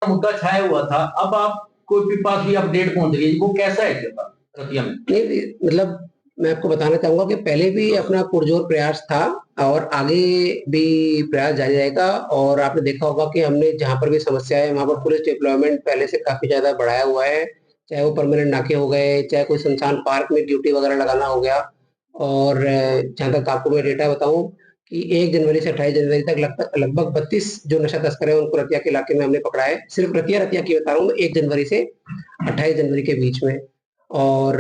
मुद्दा छाया हुआ था, अब आपको के पास भी अपडेट पहुंच गई, वो कैसा है रतिया में? नहीं, मतलब मैं आपको बताना चाहूंगा कि पहले भी अपना पुरजोर प्रयास था और आगे भी प्रयास जारी रहेगा। और आपने देखा होगा कि हमने जहां पर भी समस्या है वहां पर पुलिस डिप्लॉयमेंट पहले से काफी ज्यादा बढ़ाया हुआ है, चाहे वो परमानेंट नाके हो गए, चाहे कोई सुनसान पार्क में ड्यूटी वगैरह लगाना हो गया। और जहां तक आपको मैं डेटा बताऊं कि 1 जनवरी से 28 जनवरी तक लगभग लगभग 32 जो नशा तस्कर है उनको रतिया के इलाके में हमने पकड़ा है। सिर्फ रतिया रतिया की बता रहा हूँ, 1 जनवरी से 28 जनवरी के बीच में। और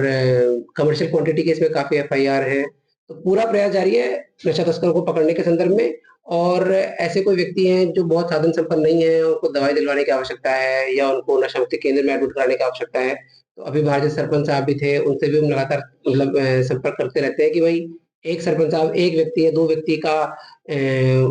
कमर्शियल क्वांटिटी के इसमें काफी एफआईआर है। तो पूरा प्रयास जारी है नशा तस्करों को पकड़ने के संदर्भ में। और ऐसे कोई व्यक्ति हैं जो बहुत साधन संपन्न नहीं है, उनको दवाई दिलवाने की आवश्यकता है या उनको नशा मुक्ति केंद्र में एडमिट कराने की आवश्यकता है, तो अभी बाहर जो सरपंच साहब भी थे उनसे भी हम लगातार मतलब संपर्क करते रहते हैं कि भाई एक सरपंच साहब एक व्यक्ति या 2 व्यक्ति का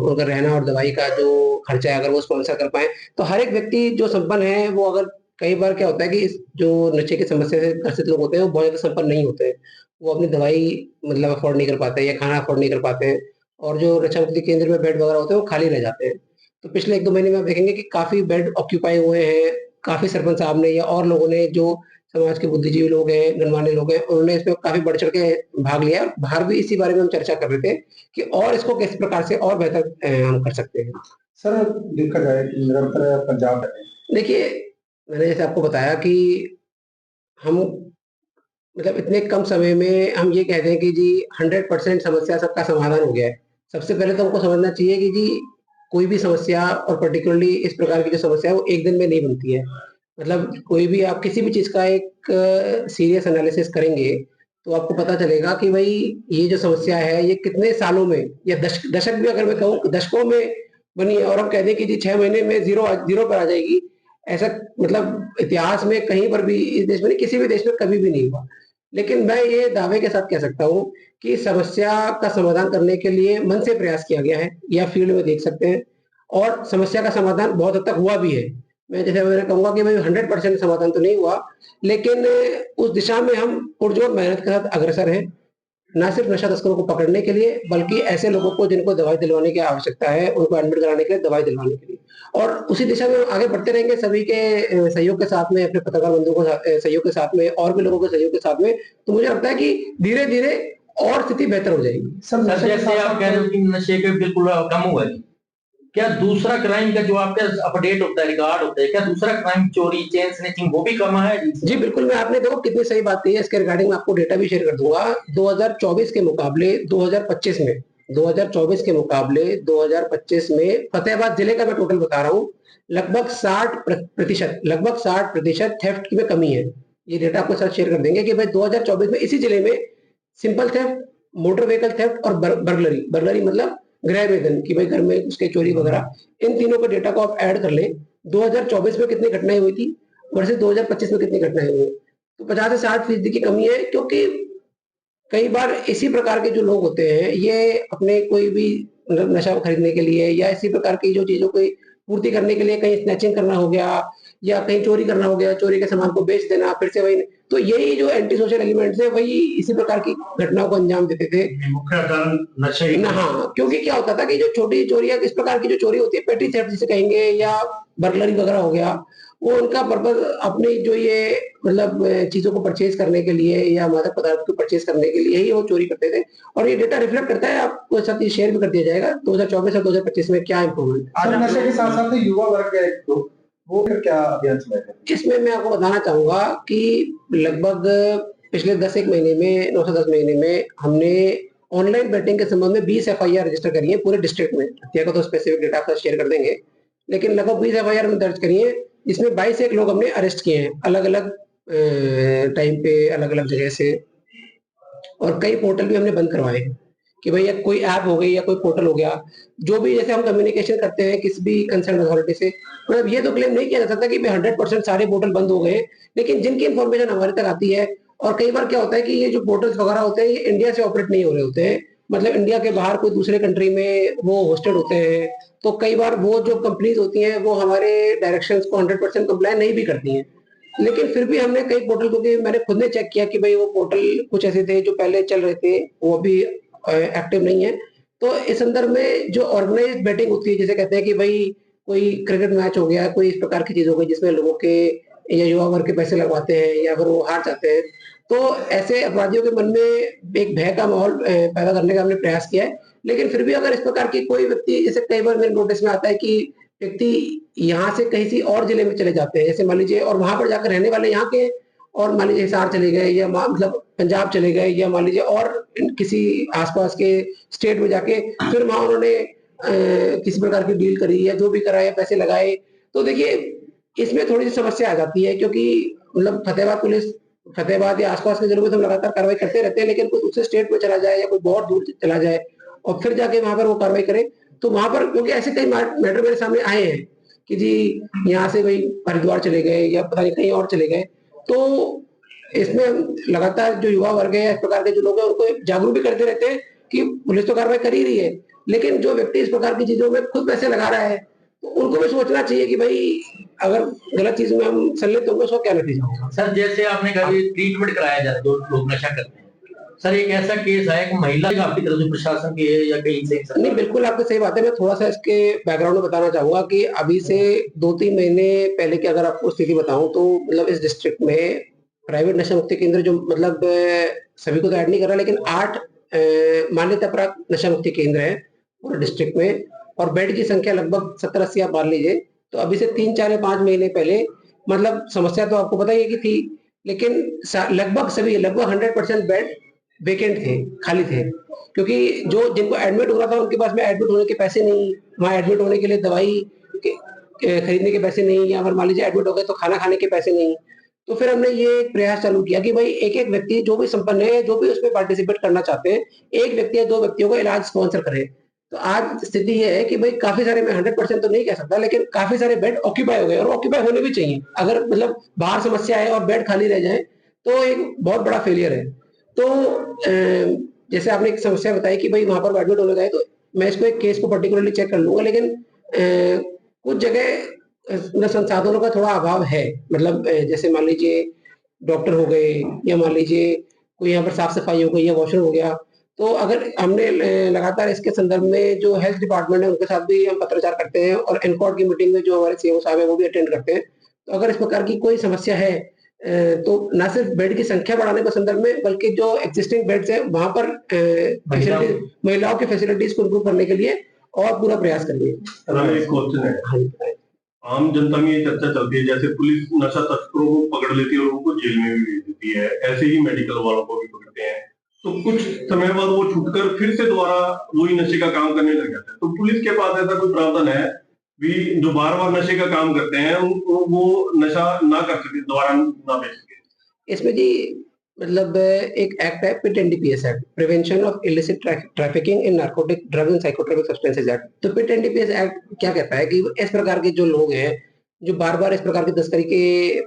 उनका रहना और दवाई का जो खर्चा है अगर वो स्पॉन्सर कर पाए, तो हर एक व्यक्ति जो संपन्न है वो अगर कई बार क्या होता है कि जो नशे की समस्या से ग्रसित लोग होते हैं वो बहुत ज्यादा संपन्न नहीं होते हैं, वो अपनी दवाई मतलब अफोर्ड नहीं कर पाते या खाना अफोर्ड नहीं कर पाते हैं। और जो नशा मुक्ति केंद्र में बेड वगैरह होते हैं वो खाली रह जाते हैं। तो पिछले 1-2 महीने में आप देखेंगे कि काफी बेड ऑक्यूपाई हुए हैं, काफी सरपंच साहब ने या और लोगों ने जो समाज के बुद्धिजीवी लोग हैं, गणमान्य लोग हैं, उन्होंने इसमें काफी बढ़ चढ़ के भाग लिया और बाहर भी इसी बारे में हम चर्चा कर रहे थे कि और इसको किस प्रकार से और बेहतर हम कर सकते हैं। सर देखा जाए कि निरंतर पंजाब देखिए, मैंने जैसे आपको बताया कि हम मतलब इतने कम समय में हम ये कहते हैं कि जी 100% समस्या सबका समाधान हो गया है। सबसे पहले तो हमको समझना चाहिए कि जी कोई भी समस्या और पर्टिकुलरली इस प्रकार की जो समस्या है वो एक दिन में नहीं बनती है। मतलब कोई भी आप किसी भी चीज का एक सीरियस एनालिसिस करेंगे तो आपको पता चलेगा कि भाई ये जो समस्या है ये कितने सालों में या दशक भी अगर मैं कहूँ दशकों में बनी है, और हम कह दें कि जी 6 महीने में जीरो जीरो पर आ जाएगी, ऐसा मतलब इतिहास में कहीं पर भी इस देश में नहीं, किसी भी देश में कभी भी नहीं हुआ। लेकिन मैं ये दावे के साथ कह सकता हूँ कि समस्या का समाधान करने के लिए मन से प्रयास किया गया है, या फील्ड में देख सकते हैं, और समस्या का समाधान बहुत हद तक हुआ भी है। मैं जैसे मैंने कहूंगा कि भाई 100% समाधान तो नहीं हुआ, लेकिन उस दिशा में हम पुरजोर मेहनत के साथ अग्रसर हैं, ना सिर्फ नशा तस्करों को पकड़ने के लिए बल्कि ऐसे लोगों को जिनको दवाई दिलवाने की आवश्यकता है उनको एडमिट कराने के लिए, दवाई दिलवाने के लिए। और उसी दिशा में आगे बढ़ते रहेंगे सभी के सहयोग के साथ में, अपने पत्रकार बंधुओं को सहयोग के साथ में और भी लोगों के सहयोग के साथ में। तो मुझे लगता है कि धीरे धीरे और स्थिति बेहतर हो जाएगी। सर जैसे आप कह रहे हो कि नशे के बिल्कुल कम हुआ है, क्या दूसरा क्राइम का जो आपका अपडेट होता है, रिकॉर्ड होता है, क्या दूसरा क्राइम चोरी, चेन स्नैचिंग वो भी कम है? जी बिल्कुल, मैं आपने देखो कितनी सही बात कही है, इसके रिगार्डिंग मैं आपको डेटा भी शेयर कर दूंगा। 2024 के मुकाबले 2025 में 2024 के मुकाबले 2025 में फतेहाबाद जिले का मैं टोटल बता रहा हूँ, लगभग 60% थेफ्ट में कमी है। ये डेटा आपको साथ शेयर कर देंगे कि भाई 2024 में इसी जिले में simple theft, motor vehicle theft और बर्गलरी, बर्गलरी मतलब गृह भेदन कि भाई घर में उसके चोरी वगैरह, इन तीनों के डेटा को आप ऐड कर लें 2024 में कितनी घटनाएं हुई थी वर्सेस 2025 में कितनी घटनाएं हुई, तो 50 से 60% की कमी है। क्योंकि कई बार इसी प्रकार के जो लोग होते हैं ये अपने कोई भी मतलब नशा खरीदने के लिए या इसी प्रकार की जो चीजों की पूर्ति करने के लिए कहीं स्नैचिंग करना हो गया या कहीं चोरी करना हो गया, चोरी के सामान को बेच देना फिर से वही, तो यही जो एंटी सोशल एलिमेंट्स है वही इसी प्रकार की घटनाओं को अंजाम देते थे। मुख्य कारण नशे ही। हाँ, क्योंकि क्या होता था कि जो छोटी चोरी इस प्रकार की जो चोरी होती है, पेटी थेफ्ट जिसे कहेंगे या बर्गलरी वगैरह हो गया, वो उनका पर्पज अपनी जो ये मतलब चीजों को परचेज करने के लिए या मादक पदार्थ को परचेज करने के लिए ही वो चोरी करते थे। और ये डेटा रिफ्लेक्ट करता है, आपको साथ ये शेयर भी कर दिया जाएगा 2024 और 2025 में क्या इंप्रूवमेंट। आज नशे के साथ साथ युवा वर्ग है तो वो फिर क्या अभियान चलाएगा? इसमें मैं आपको बताना चाहूंगा कि लगभग पिछले 10 महीने में 9 से 10 महीने में हमने ऑनलाइन बेटिंग के संबंध में 20 एफआईआर रजिस्टर करी है पूरे डिस्ट्रिक्ट में। हत्या का तो स्पेसिफिक डेटा आपका शेयर कर देंगे, लेकिन लगभग 20 एफआईआर में दर्ज करी है, जिसमें 22 एक लोग हमने अरेस्ट किए हैं अलग अलग टाइम पे अलग अलग जगह से। और कई पोर्टल भी हमने बंद करवाए हैं कि भैया कोई ऐप हो गई या कोई पोर्टल हो गया, जो भी जैसे हम कम्युनिकेशन करते हैं किसी भी कंसर्न अथॉरिटी से, मतलब ये तो क्लेम नहीं किया जा सकता कि 100% सारे पोर्टल बंद हो गए, लेकिन जिनकी इन्फॉर्मेशन हमारे तक आती है। और कई बार क्या होता है कि ये जो पोर्टल्स वगैरह होते हैं ये इंडिया से ऑपरेट नहीं हो रहे होते हैं, मतलब इंडिया के बाहर कोई दूसरे कंट्री में वो होस्टेड होते हैं। तो कई बार वो जो कंपनीज होती हैं वो हमारे डायरेक्शंस को 100% कंप्लाई नहीं भी करती हैं, लेकिन फिर भी हमने कई पोर्टल, क्योंकि मैंने खुद ने चेक किया कि भाई वो पोर्टल कुछ ऐसे थे जो पहले चल रहे थे वो अभी एक्टिव नहीं है। तो इस संदर्भ में जो ऑर्गेनाइज्ड बेटिंग होती है, जैसे कहते हैं कि भाई कोई क्रिकेट मैच हो गया, कोई इस प्रकार की चीज हो गई जिसमें लोगों के या युवा वर्ग के पैसे लगवाते हैं या अगर वो हार जाते हैं, तो ऐसे अपराधियों के मन में एक भय का माहौल पैदा करने का हमने प्रयास किया है। लेकिन फिर भी अगर इस प्रकार की कोई व्यक्ति, जैसे कई बार मेरे नोटिस में आता है कि व्यक्ति यहाँ से किसी और जिले में चले जाते हैं, जैसे मान लीजिए, और वहां पर जाकर रहने वाले यहाँ के, और मान लीजिए हिसार चले गए या मतलब पंजाब चले गए या मान लीजिए और किसी आसपास के स्टेट में जाके फिर वहां उन्होंने किसी प्रकार की डील करी या जो भी करा या पैसे लगाए। तो देखिए, इसमें थोड़ी सी समस्या आ जाती है, क्योंकि मतलब फतेहाबाद या आसपास के जिलों में तो हम लगातार कार्रवाई करते रहते हैं, लेकिन कोई दूसरे स्टेट में चला जाए या कोई बहुत दूर चला जाए और फिर जाके वहां पर वो कार्रवाई करे, तो वहां पर, क्योंकि ऐसे कई मैटर मेरे सामने आए हैं कि जी यहाँ से भाई हरिद्वार चले गए या पता नहीं कहीं और चले गए। तो इसमें हम लगातार जो युवा वर्ग है या इस प्रकार के जो लोग हैं उनको जागरूक भी करते रहते हैं कि पुलिस तो कार्रवाई कर ही रही है, लेकिन जो व्यक्ति इस प्रकार की चीजों में खुद पैसे लगा रहा है, तो उनको भी सोचना चाहिए कि भाई अगर गलत चीज में हम संलिप्त होंगे, उसका क्या नतीजा होगा। सर, जैसे आपने कहा ट्रीटमेंट कराया जा रहा है जो लोग नशा करते हैं, सर एक ऐसा केस है कि महिला आपकी तरफ से प्रशासन की है या कहीं से? नहीं, बिल्कुल आपकी सही बात है। मैं थोड़ा सा इसके बैकग्राउंड में बताना चाहूंगा कि अभी से 2-3 महीने पहले की अगर आपको स्थिति बताऊं, तो मतलब इस डिस्ट्रिक्ट में प्राइवेट नशा मुक्ति केंद्र, जो मतलब सभी को तो ऐड नहीं कर रहा, लेकिन 8 मान्यता प्राप्त नशा मुक्ति केंद्र है पूरे डिस्ट्रिक्ट में, और बेड की संख्या लगभग 70-80 आप मान लीजिए। तो अभी से 3-4 या 5 महीने पहले मतलब समस्या तो आपको पता ही है कि थी, लेकिन लगभग 100% बेड वेकेंट थे, खाली थे, क्योंकि जो जिनको एडमिट हो रहा था उनके पास में एडमिट होने के पैसे नहीं, वहाँ एडमिट होने के लिए दवाई खरीदने के पैसे नहीं, या अगर मान लीजिए एडमिट हो गए तो खाना खाने के पैसे नहीं। तो फिर हमने ये एक प्रयास चालू किया कि भाई एक एक व्यक्ति जो भी संपन्न है, जो भी उसमें पार्टिसिपेट करना चाहते हैं, एक व्यक्ति या 2 व्यक्तियों का इलाज स्पॉन्सर करे। तो आज स्थिति ये है कि भाई काफी सारे, मैं 100% तो नहीं कह सकता, लेकिन काफी सारे बेड ऑक्यूपाई हो गए, और ऑक्यूपाई होने भी चाहिए। अगर मतलब बाहर समस्या है और बेड खाली रह जाए तो एक बहुत बड़ा फेलियर है। तो जैसे आपने एक समस्या बताई कि भाई वहां पर एडमिट होने गए, तो मैं इसको एक केस को पर्टिकुलरली चेक कर लूंगा, लेकिन कुछ जगह संसाधनों का थोड़ा अभाव है। मतलब जैसे मान लीजिए डॉक्टर हो गए, या मान लीजिए कोई यहाँ पर साफ सफाई हो गई या वॉशरूम हो गया। तो अगर हमने लगातार इसके संदर्भ में जो हेल्थ डिपार्टमेंट है उनके साथ भी हम पत्राचार करते हैं, और एनकॉर्ड की मीटिंग में जो हमारे सीएमओ साहब है वो भी अटेंड करते हैं। तो अगर इस प्रकार की कोई समस्या है, तो न सिर्फ बेड की संख्या बढ़ाने के संदर्भ में, बल्कि जो एग्जिस्टिंग बेड्स है वहां पर महिलाओं की फैसिलिटीज को इम्प्रूव करने के लिए और पूरा प्रयास करेंगे। एक क्वेश्चन है, हाँ, आम जनता में ये चर्चा चलती है जैसे पुलिस नशा तस्करों को पकड़ लेती है और उनको जेल में भी भेज देती है, ऐसे ही मेडिकल वालों को भी पकड़ते हैं, तो कुछ समय बाद वो छूटकर फिर से दोबारा वही नशे का काम करने लग जाते हैं। तो पुलिस के पास ऐसा कोई प्रावधान है भी जो बार बार नशे का काम करते हैं उनको वो नशा ना कर सके, दोबारा ना बेच सके? इसमें जी मतलब एक एक्ट है, PIT NDPS act, prevention of illicit trafficking in narcotic drugs and psychotropic substances act. तो पिट एनडीपीएस एक्ट क्या कहता है कि इस प्रकार के जो लोग हैं, जो बार बार इस प्रकार की तस्करी के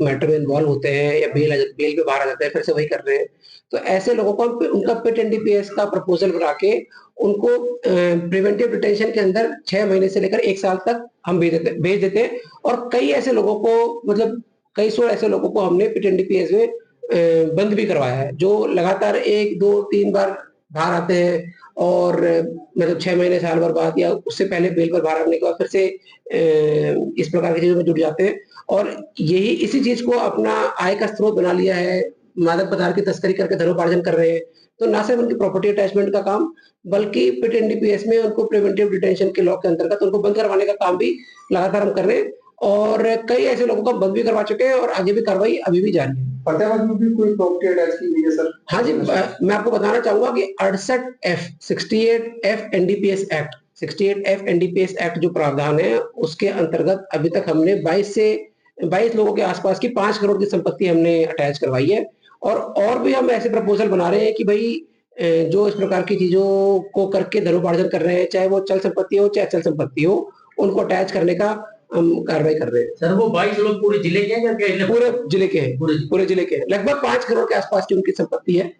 मैटर में इन्वॉल्व होते हैं या बेल पे बाहर आ जाते हैं, फिर से वही कर रहे हैं, तो ऐसे लोगों को हम उनका पिट एनडीपीएस का प्रपोजल बना के उनको प्रिवेंटिव डिटेंशन के अंदर 6 महीने से लेकर 1 साल तक हम भेज देते हैं। और कई ऐसे लोगों को, मतलब कई सौ ऐसे लोगों को हमने पिट एनडीपीएस में बंद भी करवाया है, जो लगातार 1, 2, 3 बार बाहर आते हैं, और मतलब 6 महीने, साल भर बाद या उससे पहले बेल पर बाहर आने के बाद फिर से इस प्रकार की चीजों में जुट जाते हैं, और यही इसी चीज को अपना आय का स्रोत बना लिया है, मादक पदार्थ की तस्करी करके धनोपार्जन कर रहे हैं। तो ना सिर्फ उनकी प्रॉपर्टी अटैचमेंट का काम, बल्कि पिट एनडीपीएस में उनको प्रिवेंटिव डिटेंशन के लॉ के अंतर्गत उनको बंद करवाने का काम भी लगातार हम कर रहे हैं, और कई ऐसे लोगों को बंद भी करवा चुके हैं, और आगे भी कार्रवाई अभी भी जारी है। फतेहाबाद में भी कोई प्रॉपर्टी अटैच की हुई है सर? हाँ जी, मैं आपको बताना चाहूंगा कि 68F एनडीपीएस एक्ट जो प्रावधान है, उसके अंतर्गत अभी तक हमने 22 लोगों के आसपास की 5 करोड़ की संपत्ति हमने अटैच करवाई है, और भी हम ऐसे प्रपोजल बना रहे हैं कि भाई जो इस प्रकार की चीजों को करके धनोपार्जन कर रहे हैं, चाहे वो चल संपत्ति हो चाहे अचल संपत्ति हो, उनको अटैच करने का हम कार्रवाई कर रहे हैं। सर वो 22 लोग पूरे जिले के हैं या क्या? पूरे जिले के हैं, पूरे जिले के हैं। लगभग 5 करोड़ के आसपास की उनकी संपत्ति है,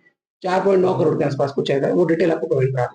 4.9 करोड़ के आसपास कुछ है, वो डिटेल आपको प्रोवाइड करा।